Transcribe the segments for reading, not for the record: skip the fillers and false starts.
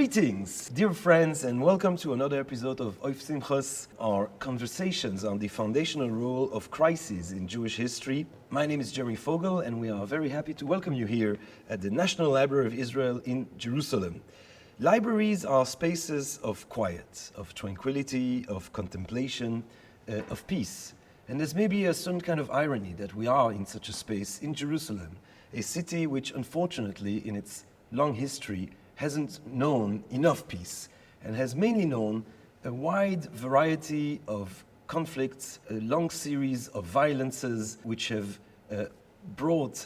Greetings, dear friends, and welcome to another episode of Simches, our conversations on the foundational role of crises in Jewish history. My name is Jeremy Fogel, and we are very happy to welcome you here at the National Library of Israel in Jerusalem. Libraries are spaces of quiet, of tranquility, of contemplation, of peace. And there's maybe a certain kind of irony that we are in such a space in Jerusalem, a city which unfortunately in its long history hasn't known enough peace and has mainly known a wide variety of conflicts, a long series of violences which have brought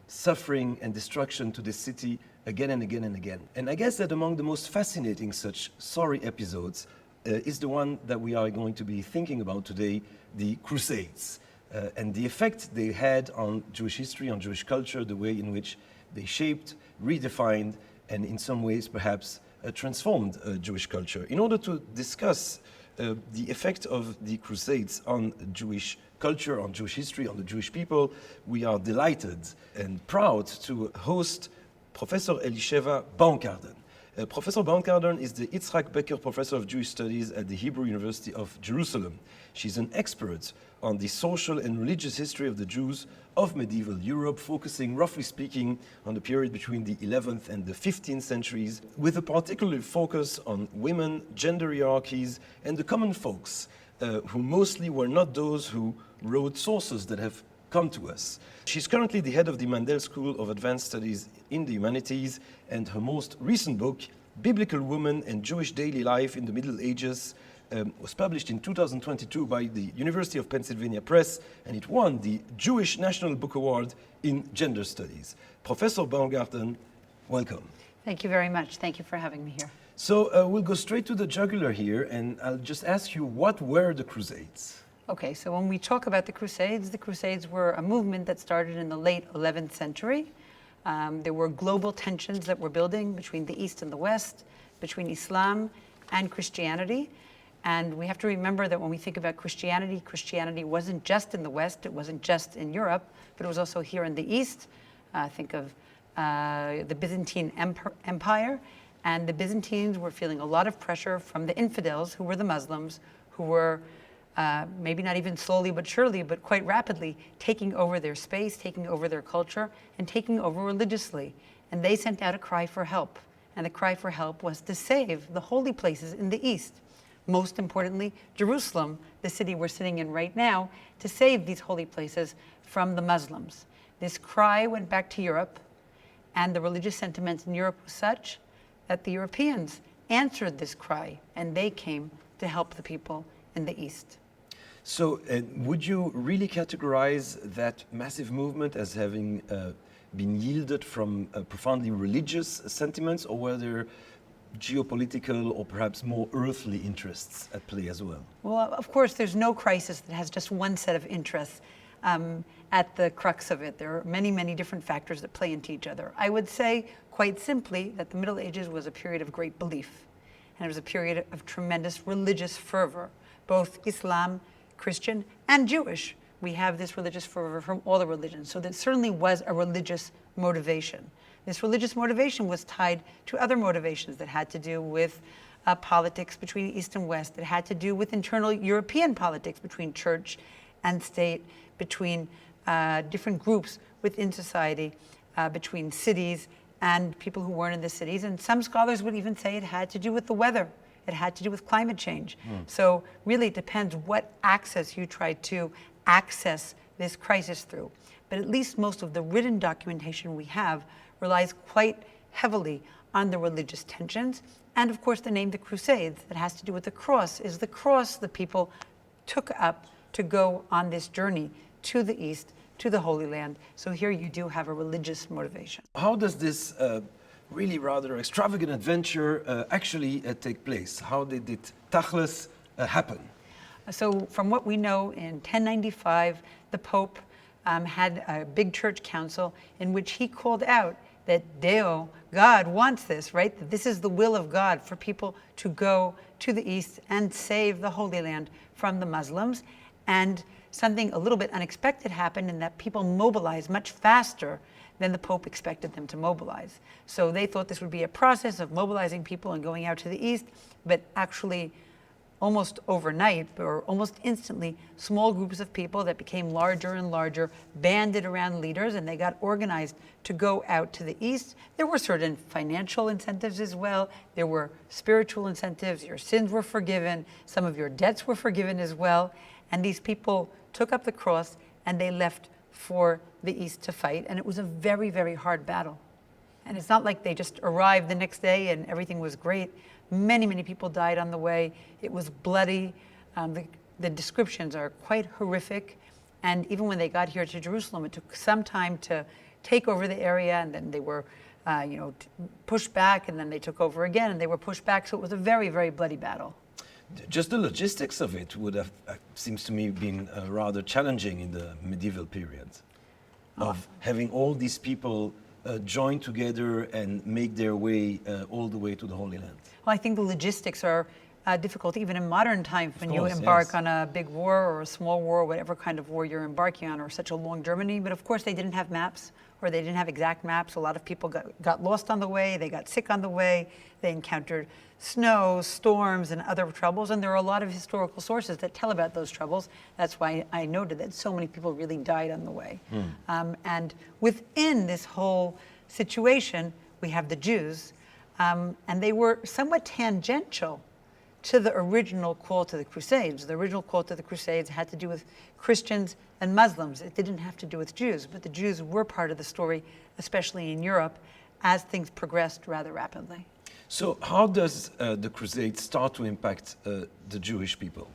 suffering and destruction to the city again and again and again. And I guess that among the most fascinating such sorry episodes is the one that we are going to be thinking about today, the Crusades, and the effect they had on Jewish history, on Jewish culture, the way in which they shaped, redefined, and in some ways perhaps transformed Jewish culture. In order to discuss the effect of the Crusades on Jewish culture, on Jewish history, on the Jewish people, we are delighted and proud to host Professor Elisheva Baumgarten. Professor Baumgarten is the Yitzhak Becker Professor of Jewish Studies at the Hebrew University of Jerusalem. She's an expert on the social and religious history of the Jews of medieval Europe, focusing, roughly speaking, on the period between the 11th and the 15th centuries, with a particular focus on women, gender hierarchies, and the common folks, who mostly were not those who wrote sources that have come to us. She's currently the head of the Mandel School of Advanced Studies in the Humanities, and her most recent book, Biblical Women and Jewish Daily Life in the Middle Ages, was published in 2022 by the University of Pennsylvania Press, and it won the Jewish National Book Award in Gender Studies. Professor Baumgarten, welcome. Thank you very much. Thank you for having me here. So we'll go straight to the jugular here, and I'll just ask you, what were the Crusades? Okay, so when we talk about the Crusades were a movement that started in the late 11th century. There were global tensions that were building between the East and the West, between Islam and Christianity. And we have to remember that when we think about Christianity, Christianity wasn't just in the West, it wasn't just in Europe, but it was also here in the East. Think of the Byzantine Empire. And the Byzantines were feeling a lot of pressure from the infidels, who were the Muslims, who were maybe not even slowly but surely, but quite rapidly taking over their space, taking over their culture, and taking over religiously. And they sent out a cry for help. And the cry for help was to save the holy places in the East. Most importantly, Jerusalem, the city we're sitting in right now, to save these holy places from the Muslims. This cry went back to Europe, and the religious sentiments in Europe was such that the Europeans answered this cry, and they came to help the people in the East. So would you really categorize that massive movement as having been yielded from profoundly religious sentiments, or were there geopolitical or perhaps more earthly interests at play as well? Well, of course, there's no crisis that has just one set of interests at the crux of it. There are many, many different factors that play into each other. I would say, quite simply, that the Middle Ages was a period of great belief, and it was a period of tremendous religious fervor, both Islam, Christian, and Jewish. We have this religious fervor from all the religions, so there certainly was a religious motivation. This religious motivation was tied to other motivations that had to do with politics between East and West. It had to do with internal European politics between church and state, between different groups within society, between cities and people who weren't in the cities. And some scholars would even say it had to do with the weather. It had to do with climate change. So really it depends what access you try to access this crisis through. But at least most of the written documentation we have relies quite heavily on the religious tensions. And of course the name the Crusades, that has to do with the cross, is the cross the people took up to go on this journey to the East, to the Holy Land. So here you do have a religious motivation. How does this really rather extravagant adventure actually take place? How did it tachlis happen? So from what we know, in 1095, the Pope had a big church council in which he called out that Deo, God wants this, right? That this is the will of God for people to go to the East and save the Holy Land from the Muslims. And something a little bit unexpected happened in that people mobilized much faster than the Pope expected them to mobilize. So they thought this would be a process of mobilizing people and going out to the east, but actually almost overnight or almost instantly, small groups of people that became larger and larger banded around leaders, and they got organized to go out to the east. There were certain financial incentives as well. There were spiritual incentives. Your sins were forgiven. Some of your debts were forgiven as well. And these people took up the cross and they left for the east to fight. And it was a very, very hard battle. And it's not like they just arrived the next day and everything was great. Many, many people died on the way. It was bloody. The descriptions are quite horrific. And even when they got here to Jerusalem, it took some time to take over the area, and then they were pushed back, and then they took over again, and they were pushed back. So it was a very, very bloody battle. Just the logistics of it would have, seems to me, been rather challenging in the medieval period, of having all these people join together and make their way all the way to the Holy Land. Well, I think the logistics are difficult even in modern times when you embark on a big war or a small war, whatever kind of war you're embarking on, or such a long journey. But of course, they didn't have maps, or they didn't have exact maps. A lot of people got lost on the way. They got sick on the way. They encountered snow, storms, and other troubles. And there are a lot of historical sources that tell about those troubles. That's why I noted that so many people really died on the way. And within this whole situation, we have the Jews, and they were somewhat tangential to the original call to the Crusades. The original call to the Crusades had to do with Christians and Muslims. It didn't have to do with Jews, but the Jews were part of the story, especially in Europe, as things progressed rather rapidly. So how does the Crusades start to impact the Jewish people?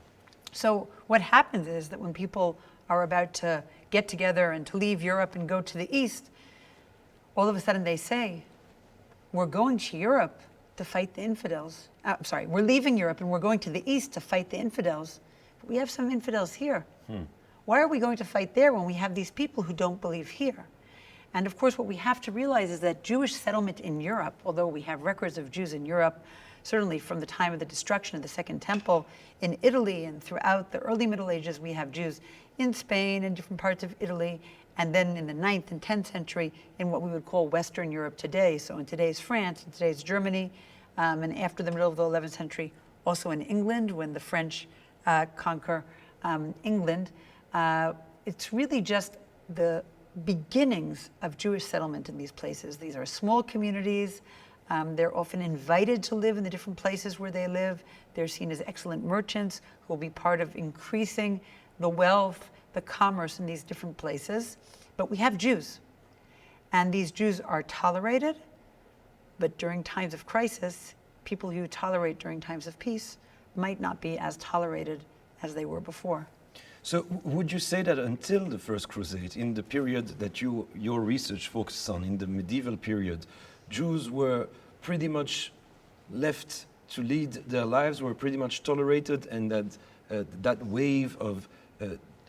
So what happens is that when people are about to get together and to leave Europe and go to the East, all of a sudden they say, we're going to Europe to fight the infidels. We're leaving Europe and we're going to the East to fight the infidels. But we have some infidels here. Why are we going to fight there when we have these people who don't believe here? And of course, what we have to realize is that Jewish settlement in Europe, although we have records of Jews in Europe, certainly from the time of the destruction of the Second Temple, in Italy and throughout the early Middle Ages, we have Jews in Spain and different parts of Italy, and then in the 9th and 10th century in what we would call Western Europe today. So in today's France, in today's Germany, and after the middle of the 11th century, also in England, when the French conquer England. It's really just the beginnings of Jewish settlement in these places. These are small communities. They're often invited to live in the different places where they live. They're seen as excellent merchants who will be part of increasing the wealth, the commerce in these different places. But we have Jews, and these Jews are tolerated, but during times of crisis, people you tolerate during times of peace might not be as tolerated as they were before. So would you say that until the First Crusade, in the period that your research focuses on, in the medieval period, Jews were pretty much left to lead their lives, were pretty much tolerated, and that that wave of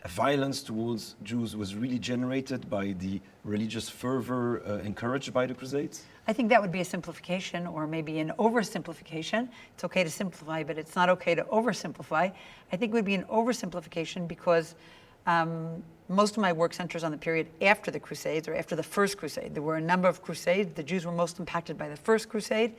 violence towards Jews was really generated by the religious fervor encouraged by the Crusades? I think that would be a simplification, or maybe an oversimplification. It's okay to simplify, but it's not okay to oversimplify. I think it would be an oversimplification because most of my work centers on the period after the Crusades, or after the First Crusade. There were a number of Crusades. The Jews were most impacted by the First Crusade,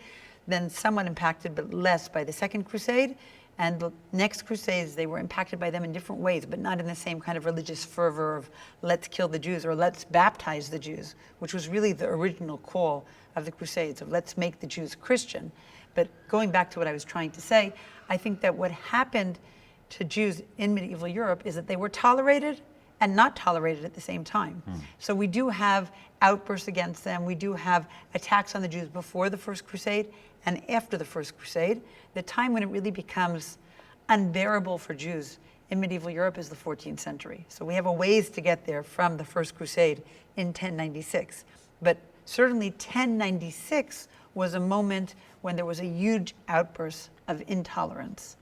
then somewhat impacted, but less by the Second Crusade. And the next Crusades, they were impacted by them in different ways, but not in the same kind of religious fervor of let's kill the Jews or let's baptize the Jews, which was really the original call of the Crusades, of let's make the Jews Christian. But going back to what I was trying to say, I think that what happened to Jews in medieval Europe is that they were tolerated and not tolerated at the same time. So we do have outbursts against them. We do have attacks on the Jews before the First Crusade and after the First Crusade. The time when it really becomes unbearable for Jews in medieval Europe is the 14th century. So we have a ways to get there from the First Crusade in 1096. But certainly 1096 was a moment when there was a huge outburst of intolerance.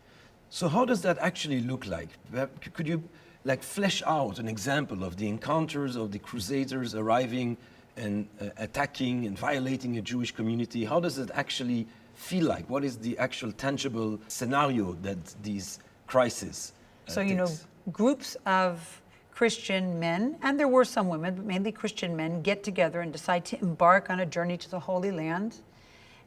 So how does that actually look like? Could you flesh out an example of the encounters of the Crusaders arriving and attacking and violating a Jewish community? How does it actually feel like? What is the actual tangible scenario that these crises So, you know, groups of Christian men, and there were some women, but mainly Christian men, get together and decide to embark on a journey to the Holy Land.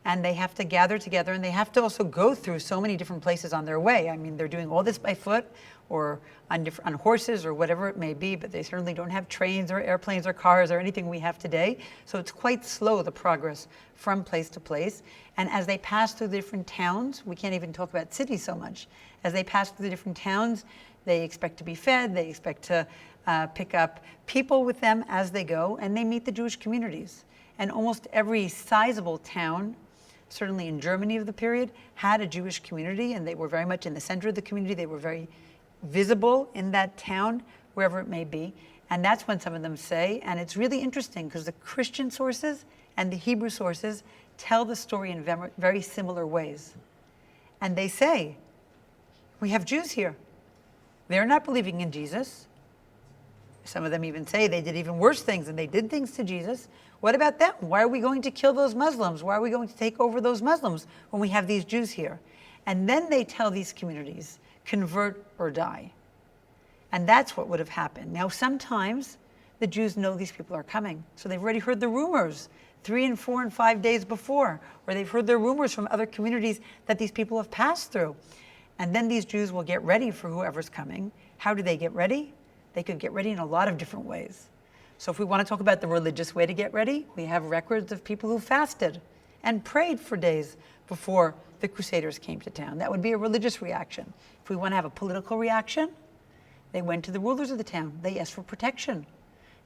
And they have to gather together, and they have to also go through so many different places on their way. I mean, they're doing all this by foot or on horses or whatever it may be, but they certainly don't have trains or airplanes or cars or anything we have today. So it's quite slow, the progress from place to place. And as they pass through the different towns, we can't even talk about cities so much. As they pass through the different towns, they expect to be fed, they expect to pick up people with them as they go, and they meet the Jewish communities. And almost every sizable town, certainly in Germany of the period, had a Jewish community, and they were very much in the center of the community. They were very visible in that town, wherever it may be. And that's when some of them say, and it's really interesting because the Christian sources and the Hebrew sources tell the story in very similar ways. And they say, we have Jews here. They're not believing in Jesus. Some of them even say they did even worse things, and they did things to Jesus. What about them? Why are we going to kill those Muslims? Why are we going to take over those Muslims when we have these Jews here? And then they tell these communities, convert or die. And that's what would have happened. Now, sometimes the Jews know these people are coming. So they've already heard the rumors 3 and 4 and 5 days before, or they've heard the rumors from other communities that these people have passed through. And then these Jews will get ready for whoever's coming. How do they get ready? They could get ready in a lot of different ways. So if we want to talk about the religious way to get ready, we have records of people who fasted and prayed for days before the Crusaders came to town. That would be a religious reaction. If we want to have a political reaction, they went to the rulers of the town. They asked for protection.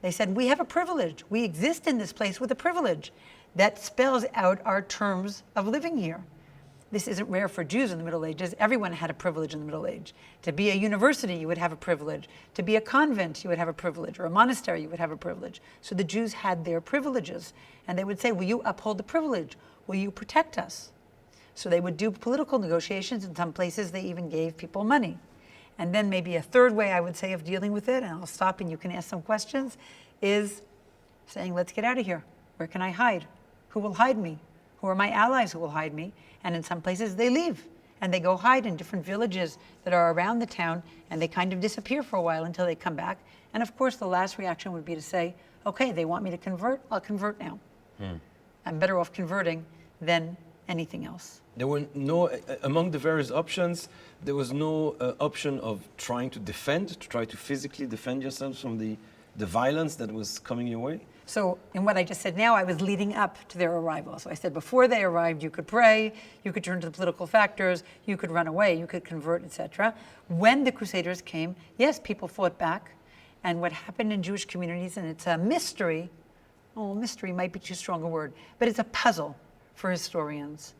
They said, we have a privilege. We exist in this place with a privilege that spells out our terms of living here. This isn't rare for Jews in the Middle Ages. Everyone had a privilege in the Middle Age. To be a university, you would have a privilege. To be a convent, you would have a privilege. Or a monastery, you would have a privilege. So the Jews had their privileges. And they would say, will you uphold the privilege? Will you protect us? So they would do political negotiations. In some places, they even gave people money. And then maybe a third way, I would say, of dealing with it, and I'll stop and you can ask some questions, is saying, let's get out of here. Where can I hide? Who will hide me? Who are my allies who will hide me? And in some places they leave and they go hide in different villages that are around the town, and they kind of disappear for a while until they come back. And of course the last reaction would be to say, okay, they want me to convert, I'll convert now. I'm better off converting than anything else. There were no, among the various options, there was no option of trying to defend, to try to physically defend yourselves from the violence that was coming your way? So in what I just said now, I was leading up to their arrival. So I said before they arrived, you could pray, you could turn to the political factors, you could run away, you could convert, etc. When the Crusaders came, yes, people fought back. And what happened in Jewish communities, and it's a mystery, mystery might be too strong a word, but it's a puzzle for historians.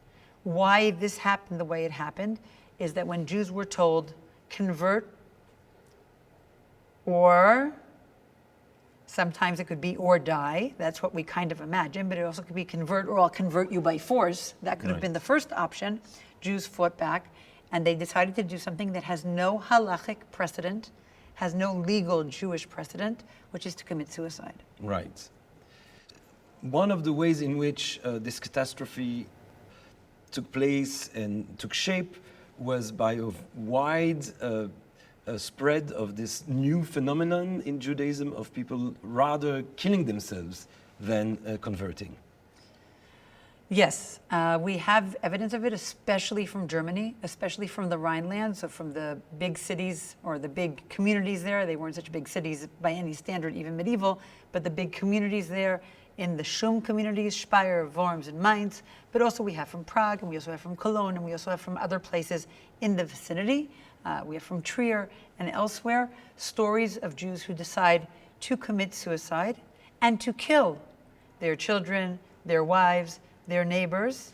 Why this happened the way it happened is that when Jews were told, convert, or sometimes it could be or die. That's what we kind of imagine, but it also could be convert or I'll convert you by force. That could have been the first option. Jews fought back, and they decided to do something that has no halachic precedent, has no legal Jewish precedent, which is to commit suicide. Right. One of the ways in which this catastrophe took place and took shape was by a wide spread of this new phenomenon in Judaism of people rather killing themselves than converting. Yes, we have evidence of it, especially from Germany, especially from the Rhineland, so from the big cities or the big communities there. They weren't such big cities by any standard, even medieval, but the big communities there in the Shum communities, Speyer, Worms, and Mainz, but also we have from Prague, and we also have from Cologne, and we also have from other places in the vicinity. We have from Trier and elsewhere stories of Jews who decide to commit suicide and to kill their children, their wives, their neighbors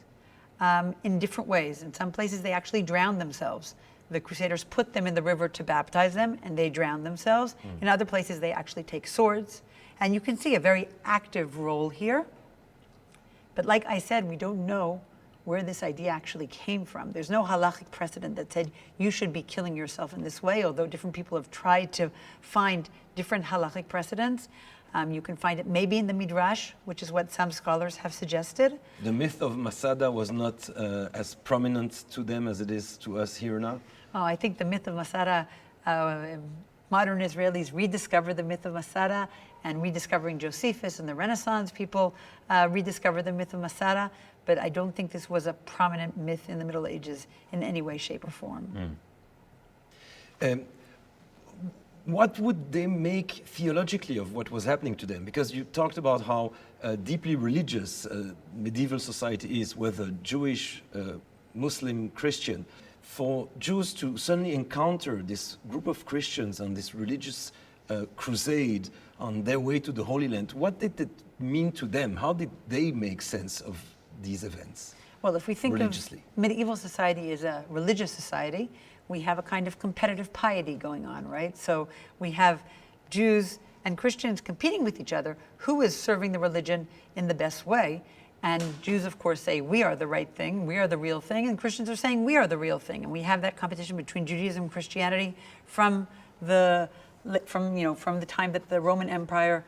in different ways. In some places they actually drown themselves. The Crusaders put them in the river to baptize them, and they drown themselves. In other places they actually take swords. And you can see a very active role here. But like I said, we don't know where this idea actually came from. There's no halachic precedent that said you should be killing yourself in this way, although different people have tried to find different halachic precedents. You can find it maybe in the Midrash, which is what some scholars have suggested. The myth of Masada was not as prominent to them as it is to us here now? Oh, I think the myth of Masada modern Israelis rediscover the myth of Masada, and rediscovering Josephus and the Renaissance people rediscover the myth of Masada. But I don't think this was a prominent myth in the Middle Ages in any way, shape, or form. What would they make theologically of what was happening to them? Because you talked about how deeply religious medieval society is, whether Jewish, Muslim, Christian. For Jews to suddenly encounter this group of Christians on this religious crusade on their way to the Holy Land, what did it mean to them? How did they make sense of these events? Well, if we think of religiously? medieval society as a religious society, we have a kind of competitive piety going on, right? So we have Jews and Christians competing with each other, who is serving the religion in the best way. And Jews, of course, say, we are the right thing, we are the real thing, and Christians are saying, we are the real thing. And we have that competition between Judaism and Christianity from the time that the Roman Empire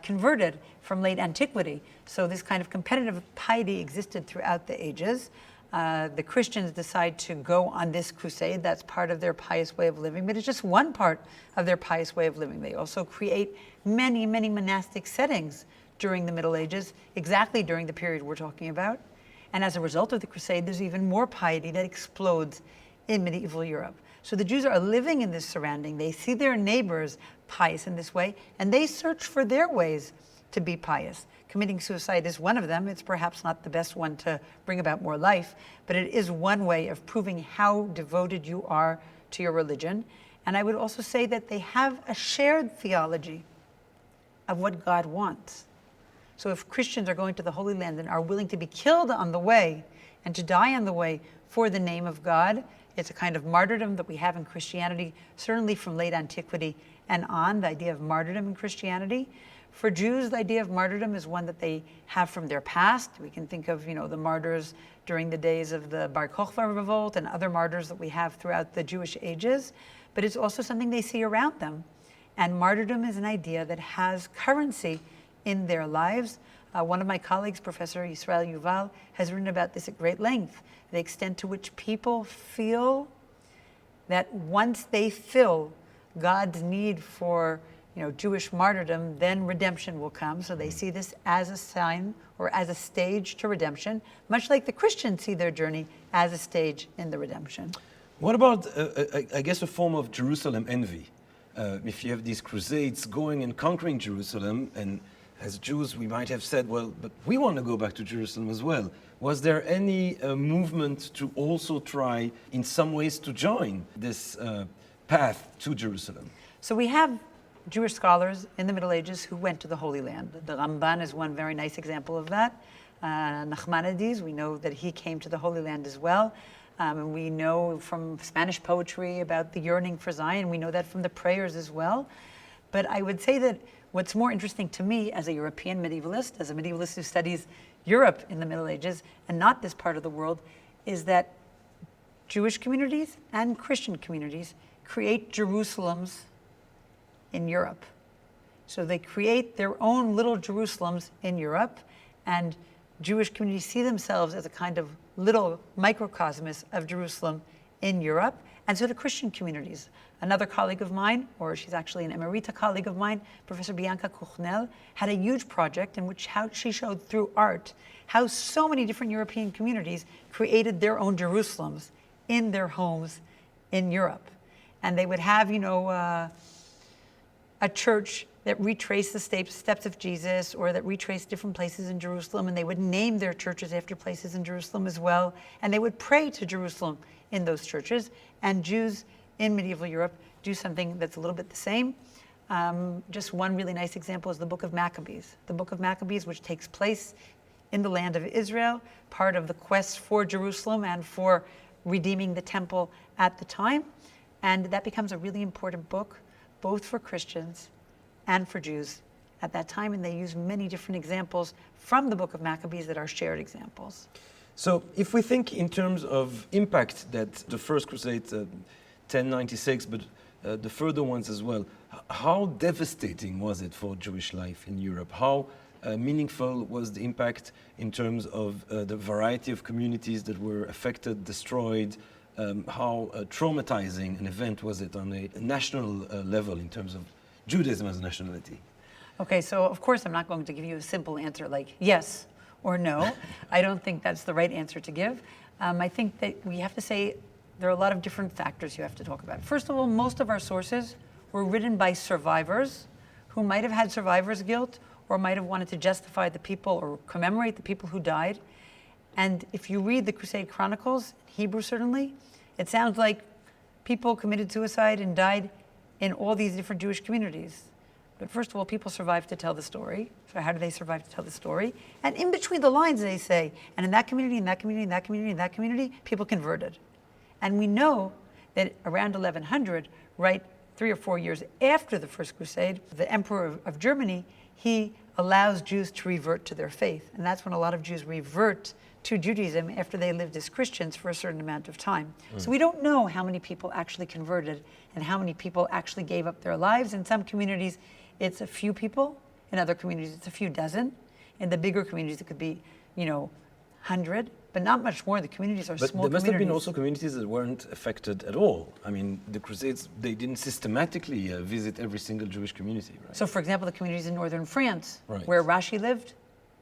converted from late antiquity. So this kind of competitive piety existed throughout the ages. The Christians decide to go on this crusade. That's part of their pious way of living, but it's just one part of their pious way of living. They also create many, many monastic settings during the Middle Ages, exactly during the period we're talking about. And as a result of the crusade, there's even more piety that explodes in medieval Europe. So the Jews are living in this surrounding. They see their neighbors pious in this way, and they search for their ways to be pious. Committing suicide is one of them. It's perhaps not the best one to bring about more life, but it is one way of proving how devoted you are to your religion. And I would also say that they have a shared theology of what God wants. So if Christians are going to the Holy Land and are willing to be killed on the way and to die on the way for the name of God, it's a kind of martyrdom that we have in Christianity, certainly from late antiquity and on, the idea of martyrdom in Christianity. For Jews, the idea of martyrdom is one that they have from their past. We can think of, the martyrs during the days of the Bar Kokhba revolt and other martyrs that we have throughout the Jewish ages, but it's also something they see around them. And martyrdom is an idea that has currency in their lives. One of my colleagues, Professor Yisrael Yuval, has written about this at great length, the extent to which people feel that once they fill God's need for Jewish martyrdom, then redemption will come. So they see this as a sign or as a stage to redemption, much like the Christians see their journey as a stage in the redemption. What about, I guess, a form of Jerusalem envy? If you have these crusades going and conquering Jerusalem, and as Jews we might have said, well, but we want to go back to Jerusalem as well. Was there any movement to also try in some ways to join this path to Jerusalem? So we have Jewish scholars in the Middle Ages who went to the Holy Land. The Ramban is one very nice example of that. Nachmanides, we know that he came to the Holy Land as well. And we know from Spanish poetry about the yearning for Zion. We know that from the prayers as well. But I would say that what's more interesting to me as a European medievalist, as a medievalist who studies Europe in the Middle Ages and not this part of the world, is that Jewish communities and Christian communities create Jerusalems in Europe. So they create their own little Jerusalems in Europe, and Jewish communities see themselves as a kind of little microcosmos of Jerusalem in Europe, and so do Christian communities. Another colleague of mine, or she's actually an emerita colleague of mine, Professor Bianca Kuchnel, had a huge project in which she showed through art how so many different European communities created their own Jerusalems in their homes in Europe. And they would have, a church that retraced the steps of Jesus, or that retraced different places in Jerusalem, and they would name their churches after places in Jerusalem as well, and they would pray to Jerusalem in those churches. And Jews in medieval Europe do something that's a little bit the same. Just one really nice example is the Book of Maccabees. The Book of Maccabees, which takes place in the land of Israel, part of the quest for Jerusalem and for redeeming the temple at the time. And that becomes a really important book, both for Christians and for Jews at that time. And they use many different examples from the Book of Maccabees that are shared examples. So if we think in terms of impact that the First Crusade, 1096, but the further ones as well, how devastating was it for Jewish life in Europe? How meaningful was the impact in terms of the variety of communities that were affected, destroyed, how traumatizing an event was it on a national level in terms of Judaism as a nationality? Okay, so of course I'm not going to give you a simple answer like yes or no. I don't think that's the right answer to give. I think that we have to say there are a lot of different factors you have to talk about. First of all, most of our sources were written by survivors who might have had survivor's guilt or might have wanted to justify the people or commemorate the people who died. And if you read the Crusade Chronicles, Hebrew certainly, it sounds like people committed suicide and died in all these different Jewish communities. But first of all, people survived to tell the story. So how do they survive to tell the story? And in between the lines, they say, and in that community, in that community, in that community, in that community, people converted. And we know that around 1100, right 3 or 4 years after the First Crusade, the Emperor of Germany, he allows Jews to revert to their faith. And that's when a lot of Jews revert to Judaism after they lived as Christians for a certain amount of time. So we don't know how many people actually converted and how many people actually gave up their lives. In some communities, it's a few people. In other communities, it's a few dozen. In the bigger communities, it could be, 100, but not much more. The communities are small communities. But there must have been also communities that weren't affected at all. I mean, the Crusades, they didn't systematically visit every single Jewish community, right? So, for example, the communities in northern France, Right. where Rashi lived,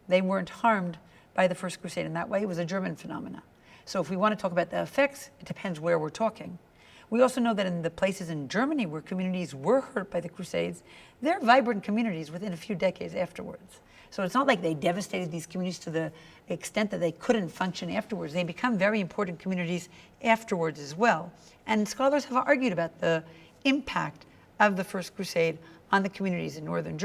they weren't harmed by the First Crusade in that way. It was a German phenomenon. So if we want to talk about the effects, it depends where we're talking. We also know that in the places in Germany where communities were hurt by the Crusades, they're vibrant communities within a few decades afterwards. So it's not like they devastated these communities to the extent that they couldn't function afterwards. They become very important communities afterwards as well. And scholars have argued about the impact of the First Crusade on the communities in northern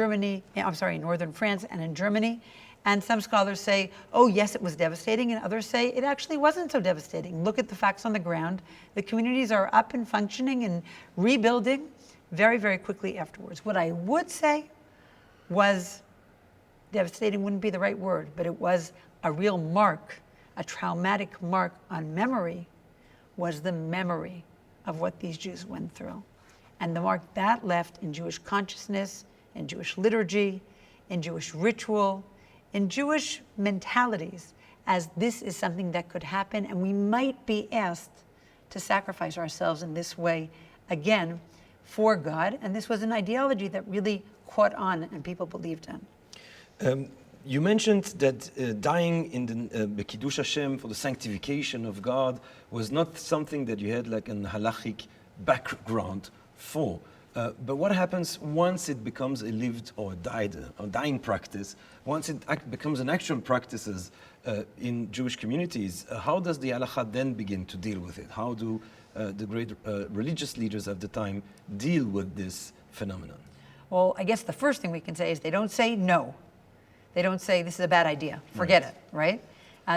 France and in Germany. And some scholars say, oh, yes, it was devastating, and others say it actually wasn't so devastating. Look at the facts on the ground. The communities are up and functioning and rebuilding very, very quickly afterwards. What I would say was, devastating wouldn't be the right word, but it was a real mark, a traumatic mark on memory, was the memory of what these Jews went through. And the mark that left in Jewish consciousness, in Jewish liturgy, in Jewish ritual, in Jewish mentalities, as this is something that could happen, and we might be asked to sacrifice ourselves in this way again for God. And this was an ideology that really caught on and people believed in. You mentioned that dying in the Kiddush HaShem for the sanctification of God was not something that you had like an halachic background for. But what happens once it becomes a lived or dying practice, once it becomes an actual practice in Jewish communities, how does the halakha then begin to deal with it? How do the great religious leaders of the time deal with this phenomenon? Well, I guess the first thing we can say is they don't say no. They don't say this is a bad idea, forget it, right?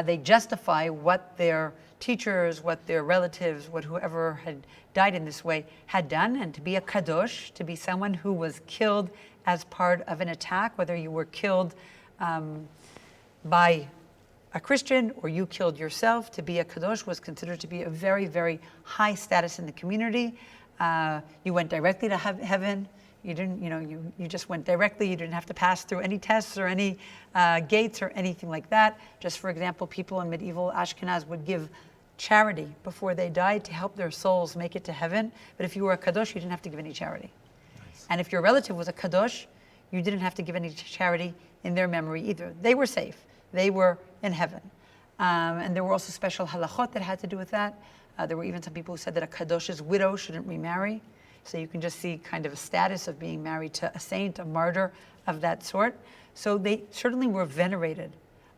They justify what their teachers, what their relatives, what whoever had died in this way had done, and to be a kadosh, to be someone who was killed as part of an attack, whether you were killed by a Christian or you killed yourself, to be a kadosh was considered to be a very, very high status in the community. You went directly to heaven. You didn't, you just went directly. You didn't have to pass through any tests or any gates or anything like that. Just for example, people in medieval Ashkenaz would give charity before they died to help their souls make it to heaven. But if you were a kadosh, you didn't have to give any charity. Nice. And if your relative was a kadosh, you didn't have to give any charity in their memory either. They were safe. They were in heaven. And there were also special halachot that had to do with that. There were even some people who said that a kadosh's widow shouldn't remarry. So you can just see kind of a status of being married to a saint, a martyr of that sort. So they certainly were venerated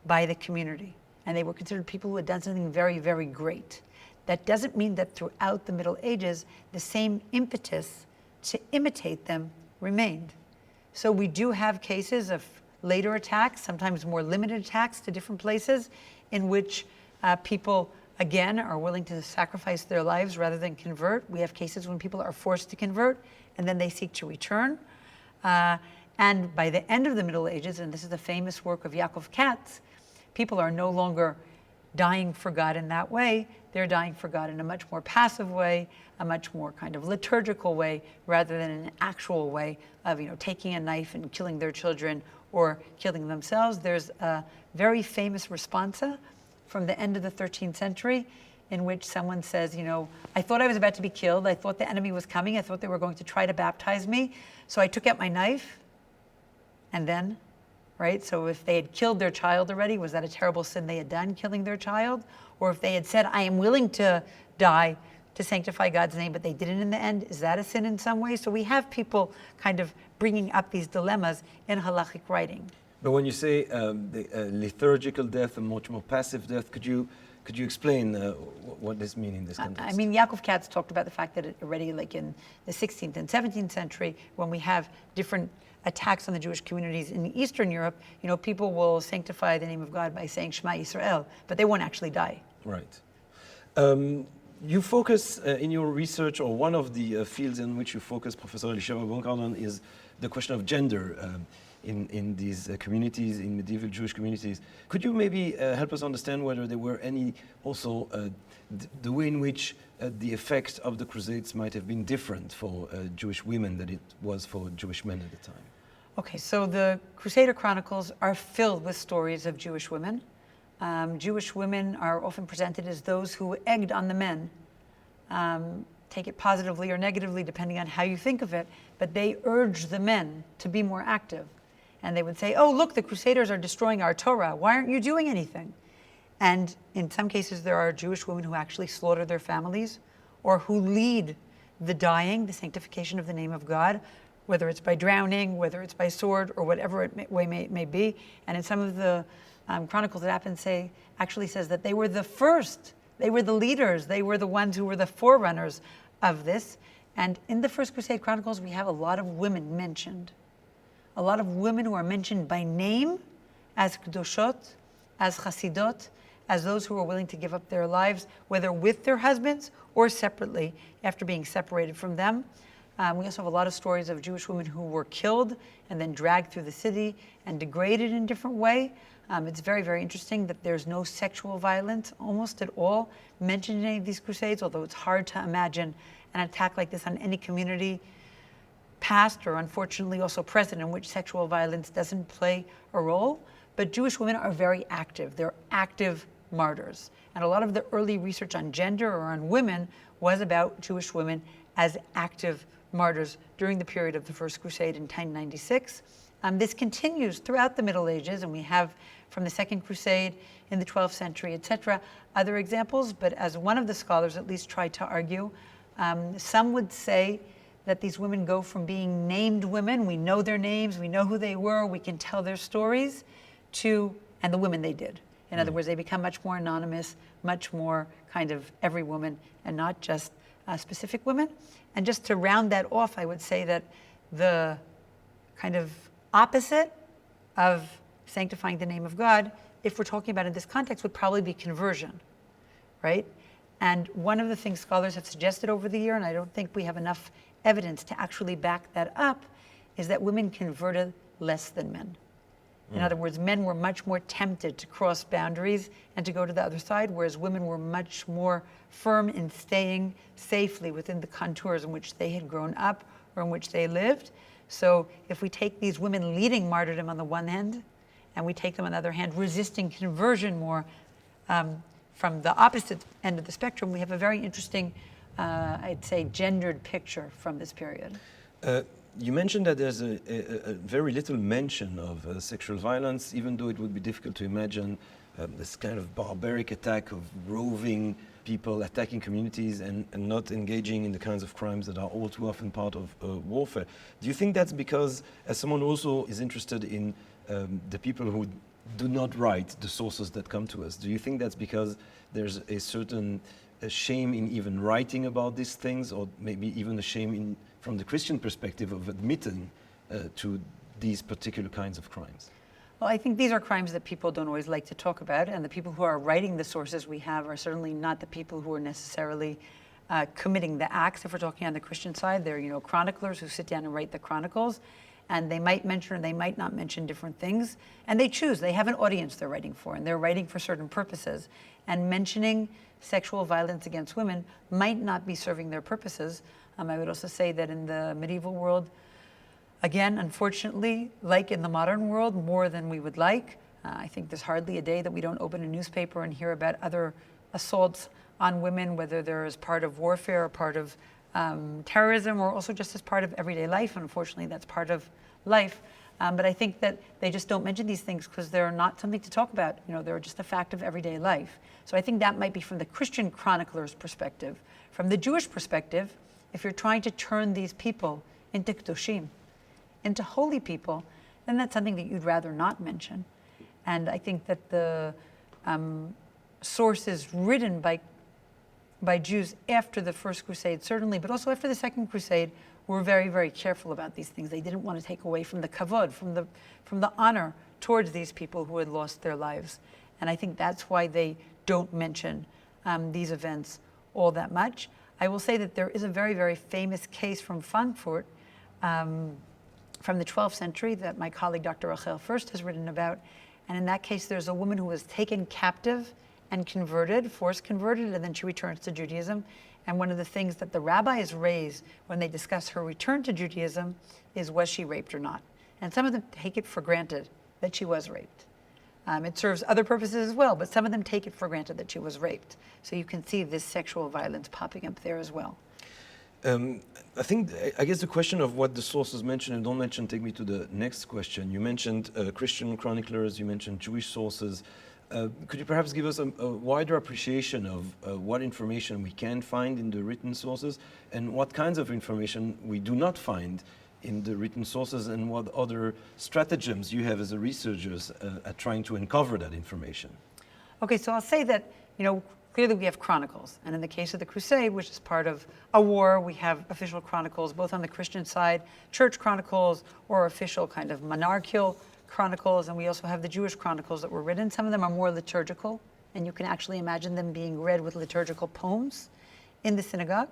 by the community. And they were considered people who had done something very, very great. That doesn't mean that throughout the Middle Ages, the same impetus to imitate them remained. So we do have cases of later attacks, sometimes more limited attacks to different places, in which people, again, are willing to sacrifice their lives rather than convert. We have cases when people are forced to convert, and then they seek to return. And by the end of the Middle Ages, and this is the famous work of Yaakov Katz, people are no longer dying for God in that way. They're dying for God in a much more passive way, a much more kind of liturgical way, rather than an actual way of taking a knife and killing their children or killing themselves. There's a very famous responsa from the end of the 13th century in which someone says, I thought I was about to be killed. I thought the enemy was coming. I thought they were going to try to baptize me. So I took out my knife. And then, right? So if they had killed their child already, was that a terrible sin they had done, killing their child? Or if they had said, I am willing to die to sanctify God's name, but they didn't in the end, is that a sin in some way? So we have people kind of bringing up these dilemmas in halachic writing. But when you say the liturgical death, a much more passive death, could you explain what this means in this context? I mean, Yaakov Katz talked about the fact that already like in the 16th and 17th century, when we have different attacks on the Jewish communities in Eastern Europe, people will sanctify the name of God by saying Shema Yisrael, but they won't actually die. Right. You focus in your research, or one of the fields in which you focus, Professor Elisheva Baumgarten, is the question of gender in these communities, in medieval Jewish communities. Could you maybe help us understand whether there were any also the way in which the effect of the Crusades might have been different for Jewish women than it was for Jewish men at the time? Okay, so the Crusader Chronicles are filled with stories of Jewish women. Jewish women are often presented as those who egged on the men. Take it positively or negatively, depending on how you think of it, but they urged the men to be more active. And they would say, oh, look, the Crusaders are destroying our Torah. Why aren't you doing anything? And in some cases, there are Jewish women who actually slaughter their families or who lead the dying, the sanctification of the name of God, whether it's by drowning, whether it's by sword, or whatever it may be. And in some of the chronicles that actually says that they were the first, they were the leaders, they were the ones who were the forerunners of this. And in the First Crusade Chronicles, we have a lot of women mentioned. A lot of women who are mentioned by name as Kedoshot, as Chasidot, as those who are willing to give up their lives, whether with their husbands or separately after being separated from them. We also have a lot of stories of Jewish women who were killed and then dragged through the city and degraded in a different way. It's very, very interesting that there's no sexual violence almost at all mentioned in any of these crusades, although it's hard to imagine an attack like this on any community, past or unfortunately also present, in which sexual violence doesn't play a role. But Jewish women are very active. They're active martyrs. And a lot of the early research on gender or on women was about Jewish women as active martyrs during the period of the First Crusade in 1096. This continues throughout the Middle Ages, and we have from the Second Crusade in the 12th century, etc., other examples. But as one of the scholars at least tried to argue, some would say that these women go from being named women, we know their names, we know who they were, we can tell their stories, and the women they did. In other words, they become much more anonymous, much more kind of every woman, and not just specific women. And just to round that off, I would say that the kind of opposite of sanctifying the name of God, if we're talking about in this context, would probably be conversion, right? And one of the things scholars have suggested over the year, and I don't think we have enough evidence to actually back that up, is that women converted less than men. In other words, men were much more tempted to cross boundaries and to go to the other side, whereas women were much more firm in staying safely within the contours in which they had grown up or in which they lived. So if we take these women leading martyrdom on the one hand, and we take them on the other hand resisting conversion more from the opposite end of the spectrum, we have a very interesting, I'd say, gendered picture from this period. You mentioned that there's a very little mention of sexual violence, even though it would be difficult to imagine this kind of barbaric attack of roving people attacking communities and not engaging in the kinds of crimes that are all too often part of warfare. Do you think that's because, as someone who also is interested in the people who do not write the sources that come to us, do you think that's because there's a certain shame in even writing about these things, or maybe even a shame from the Christian perspective of admitting to these particular kinds of crimes? Well, I think these are crimes that people don't always like to talk about, and the people who are writing the sources we have are certainly not the people who are necessarily committing the acts. If we're talking on the Christian side, they're chroniclers who sit down and write the chronicles, and they might mention or they might not mention different things, and they choose. They have an audience they're writing for, and they're writing for certain purposes, and mentioning sexual violence against women might not be serving their purposes. I would also say that in the medieval world, again, unfortunately, like in the modern world, more than we would like. I think there's hardly a day that we don't open a newspaper and hear about other assaults on women, whether they're as part of warfare or part of terrorism, or also just as part of everyday life. Unfortunately, that's part of life. But I think that they just don't mention these things because they're not something to talk about. They're just a fact of everyday life. So I think that might be from the Christian chronicler's perspective. From the Jewish perspective, if you're trying to turn these people into Kedoshim, into holy people, then that's something that you'd rather not mention. And I think that the sources written by Jews after the First Crusade, certainly, but also after the Second Crusade, were very, very careful about these things. They didn't want to take away from the kavod, from the honor towards these people who had lost their lives. And I think that's why they don't mention these events all that much. I will say that there is a very, very famous case from Frankfurt from the 12th century that my colleague Dr. Rachel First has written about. And in that case, there's a woman who was taken captive and converted, force converted, and then she returns to Judaism. And one of the things that the rabbis raise when they discuss her return to Judaism is, was she raped or not? And some of them take it for granted that she was raped. It serves other purposes as well, but some of them take it for granted that she was raped. So you can see this sexual violence popping up there as well. I guess the question of what the sources mention and don't mention take me to the next question. You mentioned Christian chroniclers, you mentioned Jewish sources. Could you perhaps give us a wider appreciation of what information we can find in the written sources and what kinds of information we do not find in the written sources, and what other stratagems you have as a researchers at trying to uncover that information? Okay, so I'll say that, clearly we have chronicles. And in the case of the Crusade, which is part of a war, we have official chronicles, both on the Christian side, church chronicles, or official kind of monarchical chronicles. And we also have the Jewish chronicles that were written. Some of them are more liturgical, and you can actually imagine them being read with liturgical poems in the synagogue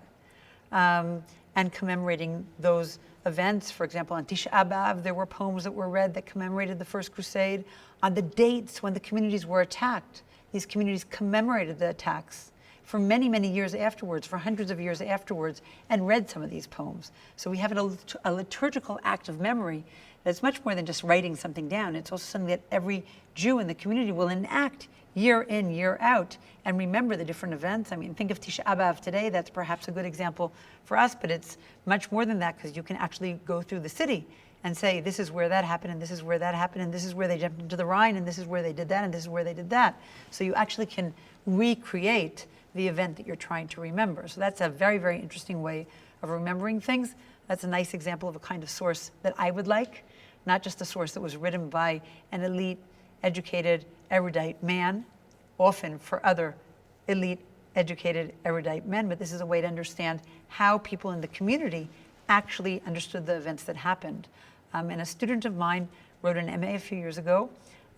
and commemorating those events. For example, on Tisha B'Av, there were poems that were read that commemorated the First Crusade. On the dates when the communities were attacked, these communities commemorated the attacks for many, many years afterwards, for hundreds of years afterwards, and read some of these poems. So we have a liturgical act of memory that's much more than just writing something down. It's also something that every Jew in the community will enact year in, year out, and remember the different events. I mean, think of Tisha B'Av today. That's perhaps a good example for us, but it's much more than that, because you can actually go through the city and say, this is where that happened, and this is where that happened, and this is where they jumped into the Rhine, and this is where they did that, and this is where they did that. So you actually can recreate the event that you're trying to remember. So that's a very, very interesting way of remembering things. That's a nice example of a kind of source that I would like, not just a source that was written by an elite, educated, erudite man, often for other elite, educated, erudite men, but this is a way to understand how people in the community actually understood the events that happened. And a student of mine wrote an MA a few years ago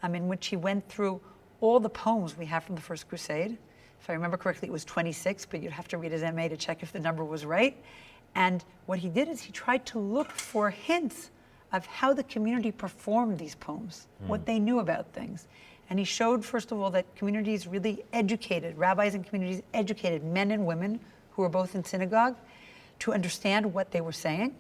in which he went through all the poems we have from the First Crusade. If I remember correctly, it was 26, but you'd have to read his MA to check if the number was right. And what he did is he tried to look for hints of how the community performed these poems, what they knew about things. And he showed, first of all, that communities really educated, rabbis and communities educated men and women who were both in synagogue to understand what they were saying.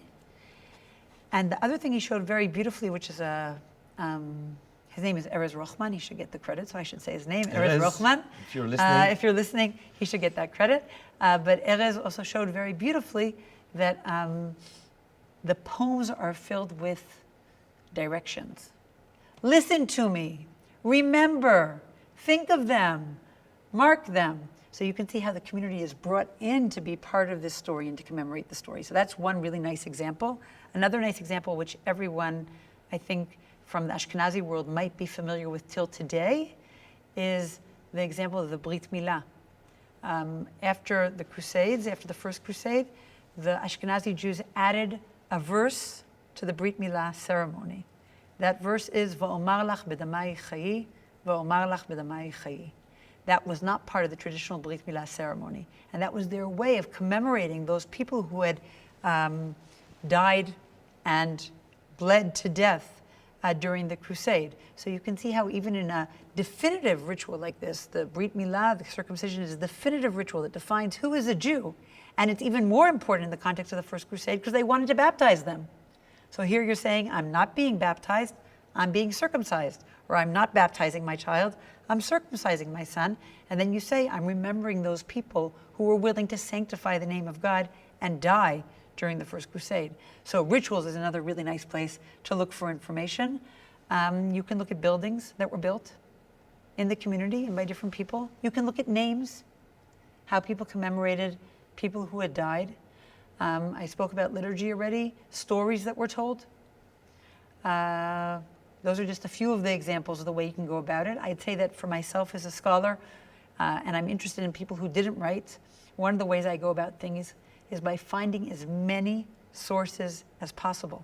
And the other thing he showed very beautifully, which is his name is Erez Rochman. He should get the credit, so I should say his name, Erez Rochman. If you're listening, he should get that credit. But Erez also showed very beautifully that the poems are filled with directions. Listen to me. Remember. Think of them. Mark them. So you can see how the community is brought in to be part of this story and to commemorate the story. So that's one really nice example. Another nice example, which everyone, I think, from the Ashkenazi world might be familiar with till today, is the example of the Brit Milah. After the Crusades, after the First Crusade, the Ashkenazi Jews added a verse to the Brit Milah ceremony. That verse is, V'omar lach b'damai chayi, v'omar lach b'damai chayi. That was not part of the traditional Brit Milah ceremony. And that was their way of commemorating those people who had died and bled to death during the Crusade. So you can see how even in a definitive ritual like this, the Brit Milah, the circumcision, is a definitive ritual that defines who is a Jew. And it's even more important in the context of the First Crusade because they wanted to baptize them. So here you're saying, I'm not being baptized, I'm being circumcised. or I'm not baptizing my child, I'm circumcising my son. And then you say, I'm remembering those people who were willing to sanctify the name of God and die during the First Crusade. So rituals is another really nice place to look for information. You can look at buildings that were built in the community and by different people. You can look at names, how people commemorated people who had died. I spoke about liturgy already, stories that were told. Those are just a few of the examples of the way you can go about it. I'd say that for myself as a scholar, and I'm interested in people who didn't write, one of the ways I go about things is by finding as many sources as possible.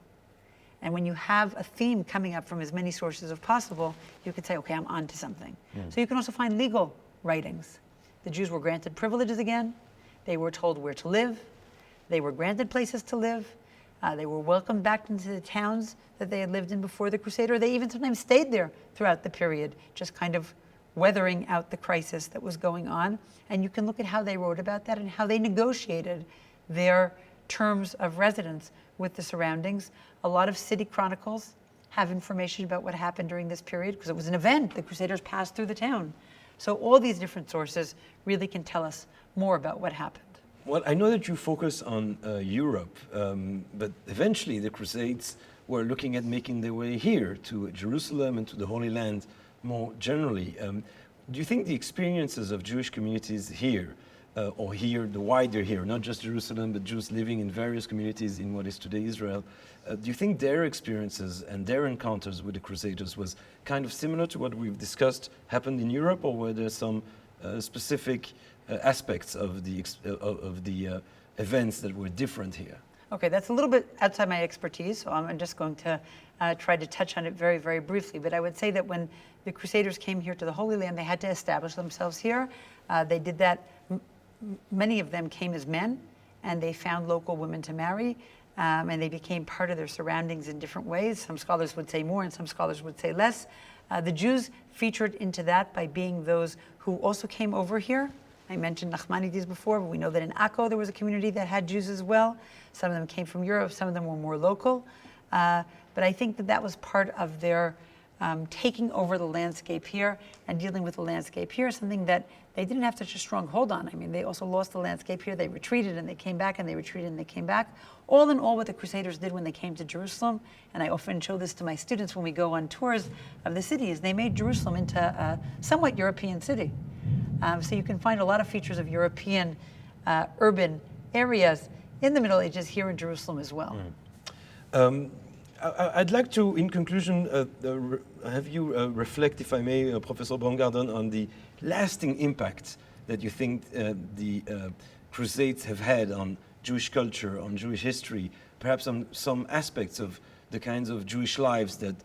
And when you have a theme coming up from as many sources as possible, you could say, okay, I'm on to something. So you can also find legal writings. The Jews were granted privileges again. They were told where to live. They were granted places to live. They were welcomed back into the towns that they had lived in before the Crusade, or they even sometimes stayed there throughout the period, just kind of weathering out the crisis that was going on. And you can look at how they wrote about that and how they negotiated their terms of residence with the surroundings. A lot of city chronicles have information about what happened during this period because it was an event. The Crusaders passed through the town. So all these different sources really can tell us more about what happened. Well, I know that you focus on Europe, but eventually the Crusades were looking at making their way here to Jerusalem and to the Holy Land more generally. Do you think the experiences of Jewish communities here, or here, the wider here, not just Jerusalem, but Jews living in various communities in what is today Israel, do you think their experiences and their encounters with the Crusaders was kind of similar to what we've discussed happened in Europe, or were there some specific aspects of the events that were different here? Okay, that's a little bit outside my expertise, so I'm just going to try to touch on it very, very briefly. But I would say that when the Crusaders came here to the Holy Land, they had to establish themselves here. They did that. Many of them came as men, and they found local women to marry, and they became part of their surroundings in different ways. Some scholars would say more, and some scholars would say less. The Jews featured into that by being those who also came over here. I mentioned Nachmanides before, but we know that in Akko there was a community that had Jews as well. Some of them came from Europe, some of them were more local. But I think that that was part of their taking over the landscape here and dealing with the landscape here, something that they didn't have such a strong hold on. I mean, they also lost the landscape here. They retreated and they came back, and they retreated and they came back. All in all, what the Crusaders did when they came to Jerusalem, and I often show this to my students when we go on tours of the city, is they made Jerusalem into a somewhat European city. So you can find a lot of features of European urban areas in the Middle Ages here in Jerusalem as well. I'd like to, in conclusion, have you reflect, if I may, Professor Baumgarten, on the lasting impact that you think the Crusades have had on Jewish culture, on Jewish history, perhaps on some aspects of the kinds of Jewish lives that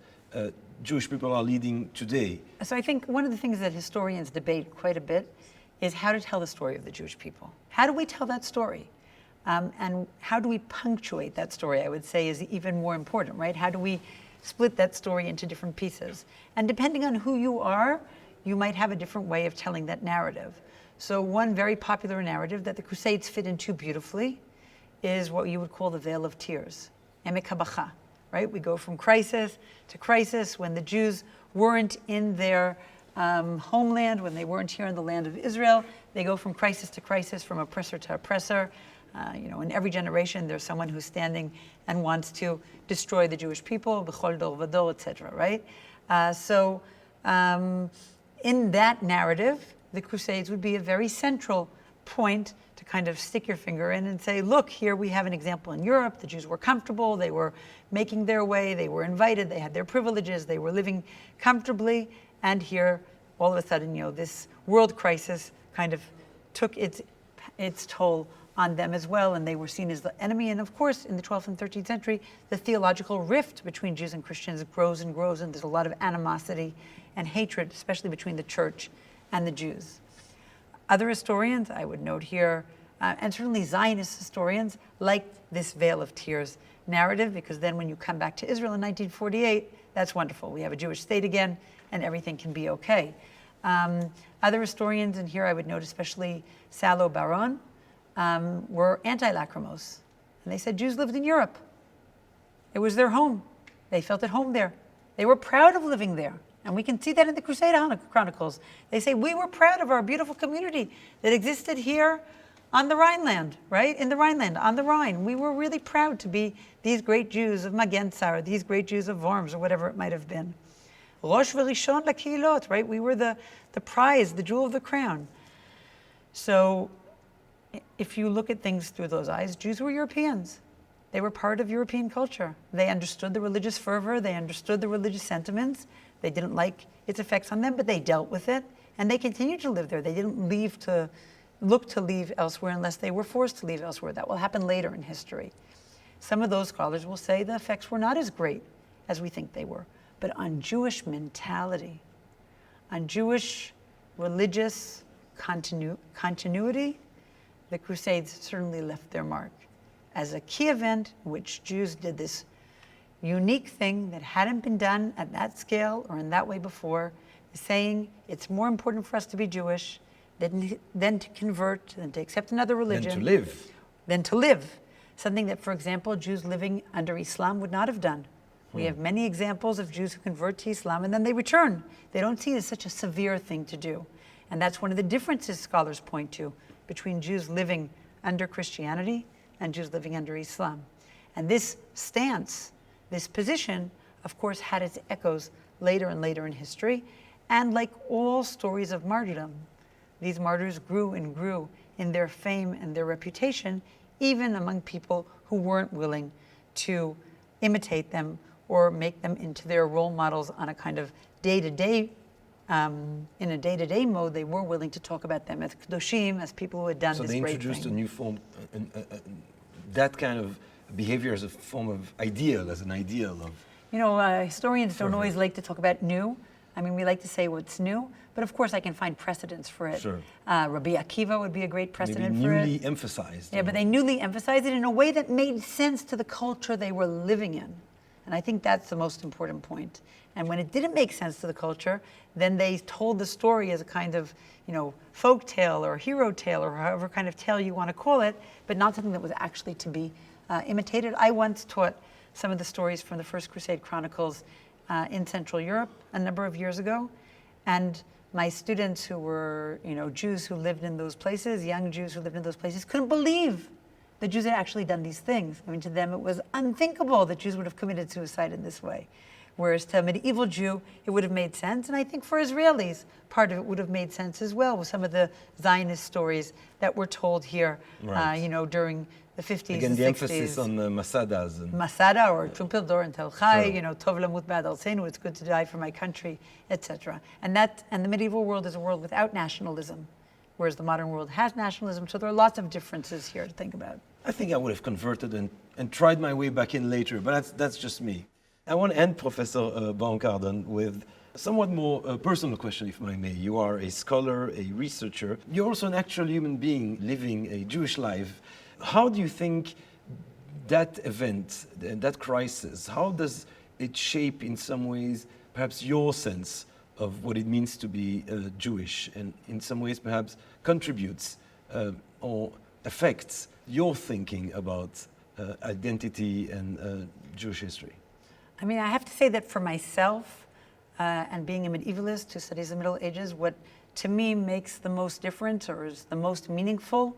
Jewish people are leading today. So I think one of the things that historians debate quite a bit is how to tell the story of the Jewish people. How do we tell that story? And how do we punctuate that story, I would say, is even more important, right? How do we split that story into different pieces? And depending on who you are, you might have a different way of telling that narrative. So one very popular narrative that the Crusades fit into beautifully is what you would call the Veil of Tears, Emek HaBacha, right? We go from crisis to crisis when the Jews weren't in their homeland, when they weren't here in the land of Israel. They go from crisis to crisis, from oppressor to oppressor. In every generation, there's someone who's standing and wants to destroy the Jewish people, b'chol dor v'dor, etc., right? So in that narrative, the Crusades would be a very central point to kind of stick your finger in and say, look, here we have an example in Europe. The Jews were comfortable. They were making their way. They were invited. They had their privileges. They were living comfortably. And here, all of a sudden, this world crisis kind of took its toll on them as well, and they were seen as the enemy. And of course, in the 12th and 13th century, the theological rift between Jews and Christians grows and grows, and there's a lot of animosity and hatred, especially between the church and the Jews. Other historians, I would note here, and certainly Zionist historians, like this Veil of Tears narrative, because then when you come back to Israel in 1948, that's wonderful. We have a Jewish state again, and everything can be okay. Other historians, and here I would note especially Salo Baron, were anti-lacrimose. And they said Jews lived in Europe. It was their home. They felt at home there. They were proud of living there. And we can see that in the Crusader Chronicles. They say, we were proud of our beautiful community that existed here on the Rhineland, right? In the Rhineland, on the Rhine. We were really proud to be these great Jews of Magenza, or these great Jews of Worms, or whatever it might have been. Rosh v'rishon lakehilot, right? We were the prize, the jewel of the crown. So if you look at things through those eyes, Jews were Europeans. They were part of European culture. They understood the religious fervor. They understood the religious sentiments. They didn't like its effects on them, but they dealt with it. And they continued to live there. They didn't look to leave elsewhere unless they were forced to leave elsewhere. That will happen later in history. Some of those scholars will say the effects were not as great as we think they were. But on Jewish mentality, on Jewish religious continuity, the Crusades certainly left their mark as a key event in which Jews did this unique thing that hadn't been done at that scale or in that way before, saying it's more important for us to be Jewish than to convert, than to accept another religion. Than to live. Something that, for example, Jews living under Islam would not have done. We have many examples of Jews who convert to Islam and then they return. They don't see it as such a severe thing to do. And that's one of the differences scholars point to between Jews living under Christianity and Jews living under Islam. And this stance, this position, of course, had its echoes later and later in history. And like all stories of martyrdom, these martyrs grew and grew in their fame and their reputation, even among people who weren't willing to imitate them or make them into their role models on a kind of day-to-day, in a day-to-day mode. They were willing to talk about them as Kedoshim, as people who had done this great thing. So they introduced a new form, that kind of behavior as a form of ideal, as an ideal of... You know, historians don't always like to talk about new. I mean, we like to say what's new, but of course I can find precedents for it. Sure. Rabbi Akiva would be a great precedent Maybe for it. newly emphasized. Yeah, but they newly emphasized it in a way that made sense to the culture they were living in. And I think that's the most important point. And when it didn't make sense to the culture, then they told the story as a kind of, folk tale or hero tale or however kind of tale you want to call it, but not something that was actually to be imitated. I once taught some of the stories from the First Crusade Chronicles in Central Europe a number of years ago. And my students who were, Jews who lived in those places, young Jews who lived in those places, couldn't believe the Jews had actually done these things. I mean, to them it was unthinkable that Jews would have committed suicide in this way. Whereas to a medieval Jew, it would have made sense. And I think for Israelis, part of it would have made sense as well with some of the Zionist stories that were told here, during the 50s Again, and 60s. the emphasis on the Masadas. Masada or Trumpil Dor and Tel Chai, Tov Lamut Ba'ad Alseinu, it's good to die for my country, etc. And the medieval world is a world without nationalism, whereas the modern world has nationalism. So there are lots of differences here to think about. I think I would have converted and tried my way back in later, but that's just me. I want to end, Professor Baumgarten, with a somewhat more personal question, if I may. You are a scholar, a researcher. You're also an actual human being living a Jewish life. How do you think that event, that crisis, how does it shape in some ways perhaps your sense of what it means to be Jewish, and in some ways perhaps contributes or affects your thinking about identity and Jewish history? I mean, I have to say that for myself, and being a medievalist who studies the Middle Ages, what to me makes the most difference or is the most meaningful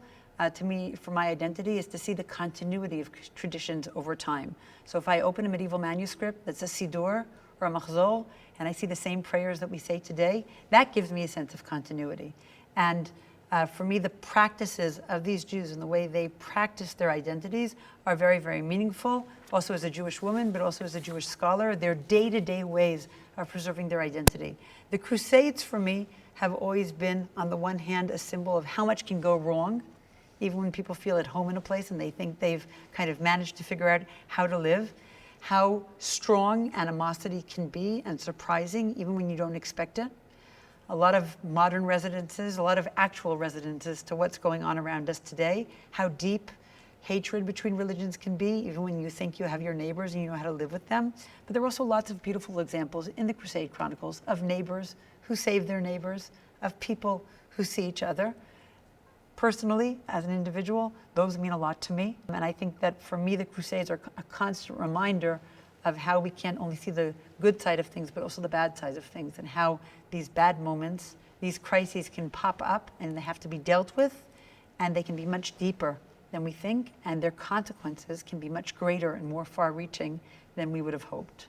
to me for my identity is to see the continuity of traditions over time. So if I open a medieval manuscript that's a Siddur or a Machzor, and I see the same prayers that we say today, that gives me a sense of continuity. And for me, the practices of these Jews and the way they practice their identities are very, very meaningful, also as a Jewish woman, but also as a Jewish scholar, their day-to-day ways of preserving their identity. The Crusades, for me, have always been, on the one hand, a symbol of how much can go wrong, even when people feel at home in a place and they think they've kind of managed to figure out how to live, how strong animosity can be and surprising, even when you don't expect it. A lot of modern resonances, a lot of actual resonances to what's going on around us today, how deep hatred between religions can be, even when you think you have your neighbors and you know how to live with them. But there are also lots of beautiful examples in the Crusade Chronicles of neighbors who save their neighbors, of people who see each other. Personally, as an individual, those mean a lot to me. And I think that for me, the Crusades are a constant reminder of how we can't only see the good side of things, but also the bad sides of things, and how these bad moments, these crises can pop up and they have to be dealt with, and they can be much deeper than we think, and their consequences can be much greater and more far-reaching than we would have hoped.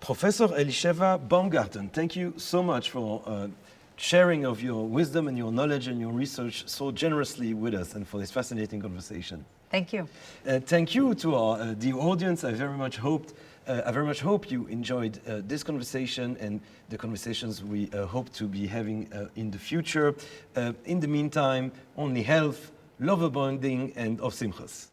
Professor Elisheva Baumgarten, thank you so much for sharing of your wisdom and your knowledge and your research so generously with us, and for this fascinating conversation. Thank you. Thank you to our dear audience. I very much hope you enjoyed this conversation and the conversations we hope to be having in the future. In the meantime, only health, love abounding, and of Simches.